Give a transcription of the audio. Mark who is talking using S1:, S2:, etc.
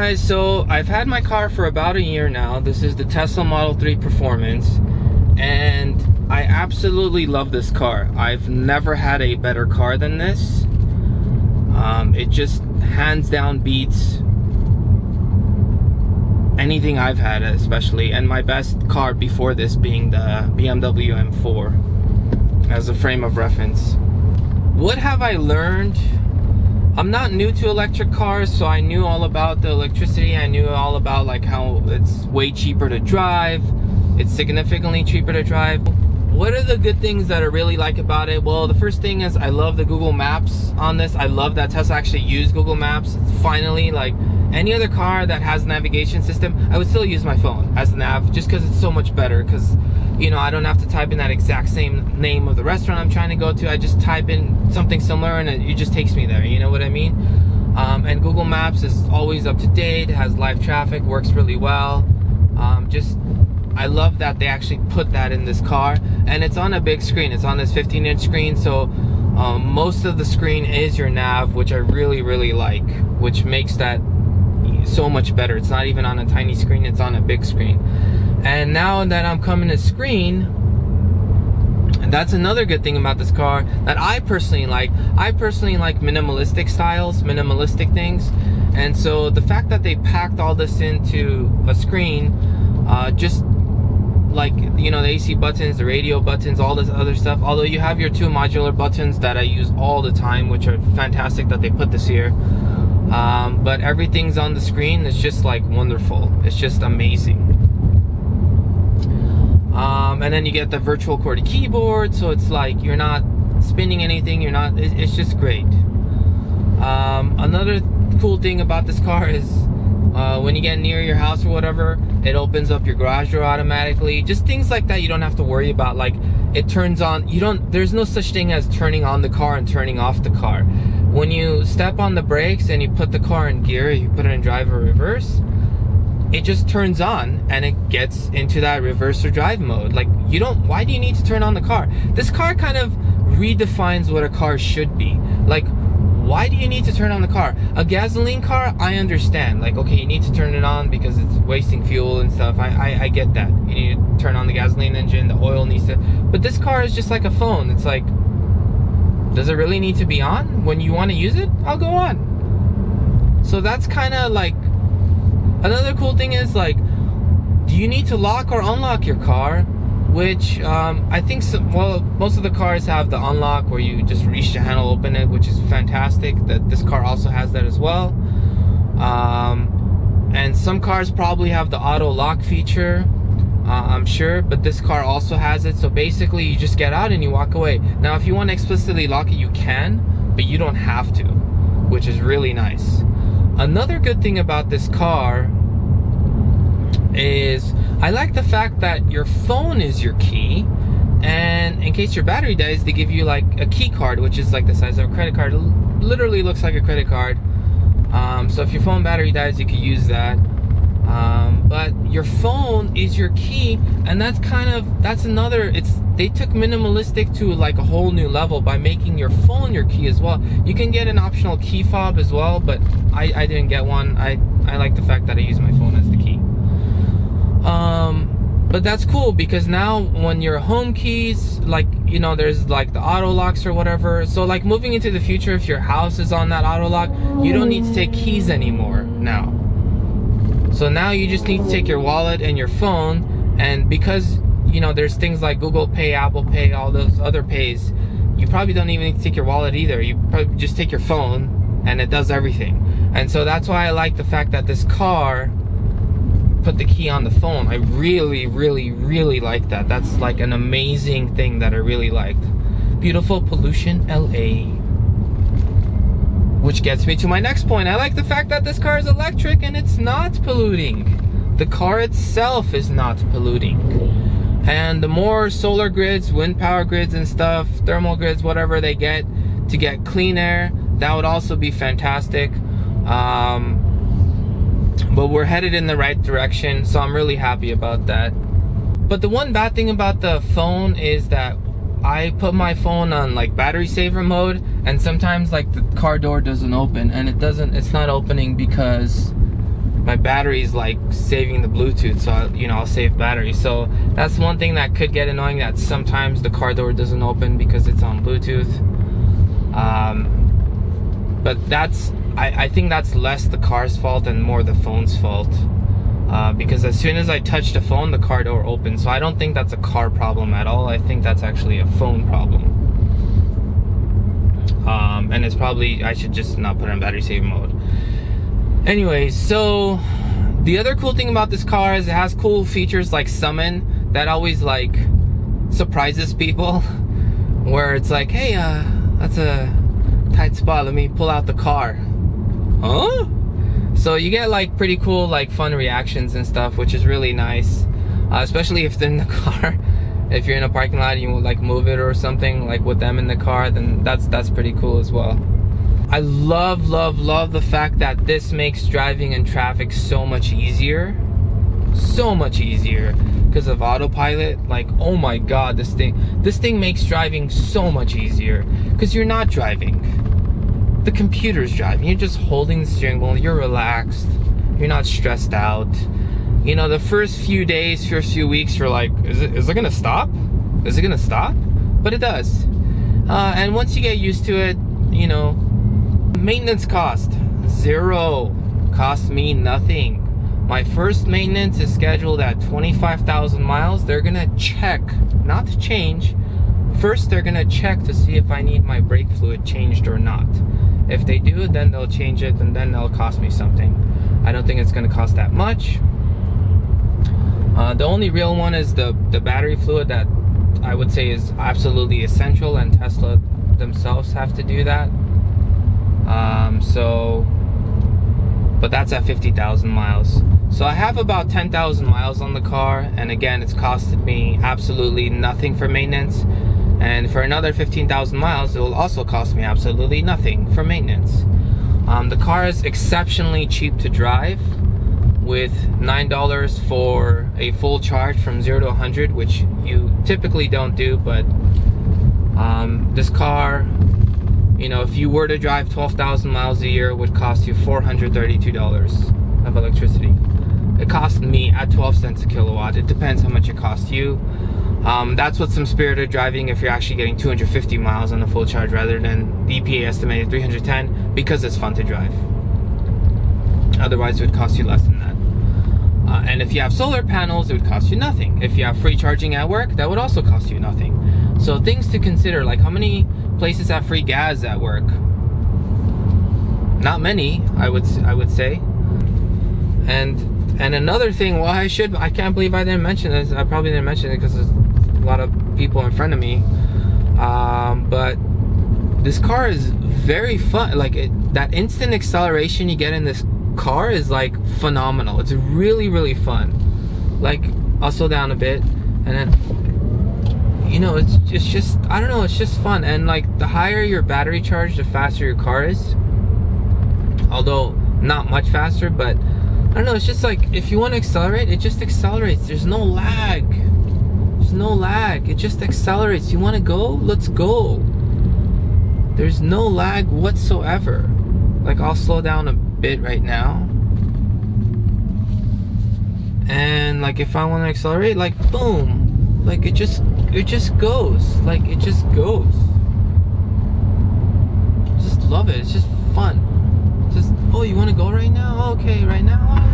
S1: guys, so I've had my car for about a year now. This is the Tesla Model 3 Performance, and I absolutely love this car. I've never had a better car than this. It just hands down beats anything I've had, especially, and my best car before this being the BMW M4 as a frame of reference. What have I learned? I'm not new to electric cars, so I knew all about the electricity. I knew all about like how it's way cheaper to drive. It's significantly cheaper to drive. What are the good things that I really like about it? Well, the first thing is I love the Google Maps on this. I love that Tesla actually used Google Maps. Finally, like any other car that has a navigation system, I would still use my phone as the nav just because it's so much better. Because, you know, I don't have to type in that exact same name of the restaurant I'm trying to go to. I just type in something similar and it just takes me there. You know what I mean? And Google Maps is always up to date. It has live traffic, works really well. I love that they actually put that in this car, and it's on a big screen. It's on this 15-inch screen, so most of the screen is your nav, which I really like, which makes that so much better. It's not even on a tiny screen, it's on a big screen. And now that I'm coming to screen, and that's another good thing about this car that I personally like. I personally like minimalistic styles, minimalistic things, and so the fact that they packed all this into a screen, just like, you know, the AC buttons, the radio buttons, all this other stuff. Although you have your two modular buttons that I use all the time, which are fantastic that they put this here. But everything's on the screen. It's just like wonderful. It's just amazing. And then you get the virtual QWERTY keyboard, so it's like you're not spinning anything. You're not. It's just great. Another cool thing about this car is when you get near your house or whatever, it opens up your garage door automatically. Just things like that you don't have to worry about. Like it turns on, there's no such thing as turning on the car and turning off the car. When you step on the brakes and you put the car in gear, you put it in drive or reverse, it just turns on and it gets into that reverse or drive mode. Like why do you need to turn on the car? This car kind of redefines what a car should be. Like, why do you need to turn on the car? A gasoline car, I understand. Like, okay, you need to turn it on because it's wasting fuel and stuff. I get that. You need to turn on the gasoline engine, the oil needs to... But this car is just like a phone. It's like, does it really need to be on? When you want to use it, I'll go on. So that's kind of like... Another cool thing is, like, do you need to lock or unlock your car? Which I think most of the cars have the unlock where you just reach the handle, open it, which is fantastic. That this car also has that as well. And some cars probably have the auto lock feature, I'm sure, but this car also has it. So basically you just get out and you walk away. Now if you want to explicitly lock it, you can, but you don't have to, which is really nice. Another good thing about this car is I like the fact that your phone is your key, and in case your battery dies, they give you like a key card, which is like the size of a credit card. It literally looks like a credit card. So if your phone battery dies, you could use that. But your phone is your key, and they took minimalistic to like a whole new level by making your phone your key as well. You can get an optional key fob as well, but I didn't get one. I like the fact that I use my phone as the key. But that's cool because now when your home keys, like, you know, there's like the auto locks or whatever. So like moving into the future, if your house is on that auto lock, you don't need to take keys anymore now. So now you just need to take your wallet and your phone, and because, you know, there's things like Google Pay, Apple Pay, all those other pays, you probably don't even need to take your wallet either. You probably just take your phone and it does everything. And so that's why I like the fact that this car put the key on the phone. I really like that. That's like an amazing thing that I really liked. Beautiful pollution LA. Which gets me to my next point. I like the fact that this car is electric and it's not polluting. The car itself is not polluting. And the more solar grids, wind power grids and stuff, thermal grids, whatever they get to get clean air, that would also be fantastic. But we're headed in the right direction, so I'm really happy about that. But the one bad thing about the phone is that I put my phone on like battery saver mode, and sometimes like the car door doesn't open, and it's not opening because my battery's like saving the Bluetooth, so I'll save battery. So that's one thing that could get annoying, that sometimes the car door doesn't open because it's on Bluetooth. But I think that's less the car's fault and more the phone's fault, because as soon as I touch the phone, the car door opens. So I don't think that's a car problem at all. I think that's actually a phone problem. And it's probably, I should just not put it in battery saving mode. Anyways, so the other cool thing about this car is it has cool features like summon that always like surprises people, where it's like, hey, that's a tight spot, let me pull out the car. Huh? So you get like pretty cool, like fun reactions and stuff, which is really nice, especially if they're in the car. If you're in a parking lot and you like move it or something, like with them in the car, then that's pretty cool as well. I love the fact that this makes driving in traffic so much easier because of autopilot. Like, oh my god, this thing makes driving so much easier because you're not driving, the computer's driving. You're just holding the steering wheel, you're relaxed, you're not stressed out. The first few days, first few weeks, you're like, is it gonna stop? Is it gonna stop? But it does. And once you get used to it, maintenance cost zero. Cost me nothing. My first maintenance is scheduled at 25,000 miles. They're gonna check, not to change. First, they're gonna check to see if I need my brake fluid changed or not. If they do, then they'll change it, and then they'll cost me something. I don't think it's gonna cost that much. The only real one is the battery fluid, that I would say is absolutely essential, and Tesla themselves have to do that. But that's at 50,000 miles. So I have about 10,000 miles on the car, and again, it's costed me absolutely nothing for maintenance. And for another 15,000 miles, it will also cost me absolutely nothing for maintenance. The car is exceptionally cheap to drive, with $9 for a full charge from 0 to 100, which you typically don't do. But this car, if you were to drive 12,000 miles a year, it would cost you $432 of electricity. It cost me at 12 cents a kilowatt. It depends how much it costs you. That's what's some spirited driving if you're actually getting 250 miles on a full charge rather than the EPA estimated 310, because it's fun to drive. Otherwise, it would cost you less than that. And if you have solar panels, it would cost you nothing. If you have free charging at work, that would also cost you nothing. So things to consider, like how many places have free gas at work? Not many, I would say. And another thing, I can't believe I didn't mention this. I probably didn't mention it because there's a lot of people in front of me. But this car is very fun. Like that instant acceleration you get in this car is like phenomenal. It's really fun. Like, I'll slow down a bit, and then it's just, I don't know, it's just fun. And like, the higher your battery charge, the faster your car is, although not much faster. But I don't know, it's just like, if you want to accelerate, it just accelerates. There's no lag, it just accelerates. You want to go, let's go. There's no lag whatsoever. Like, I'll slow down a bit right now, and like, if I want to accelerate, like, boom, like it just goes. Like, it just goes. Just love it. It's just fun. Just, oh, you want to go right now? Okay, right now.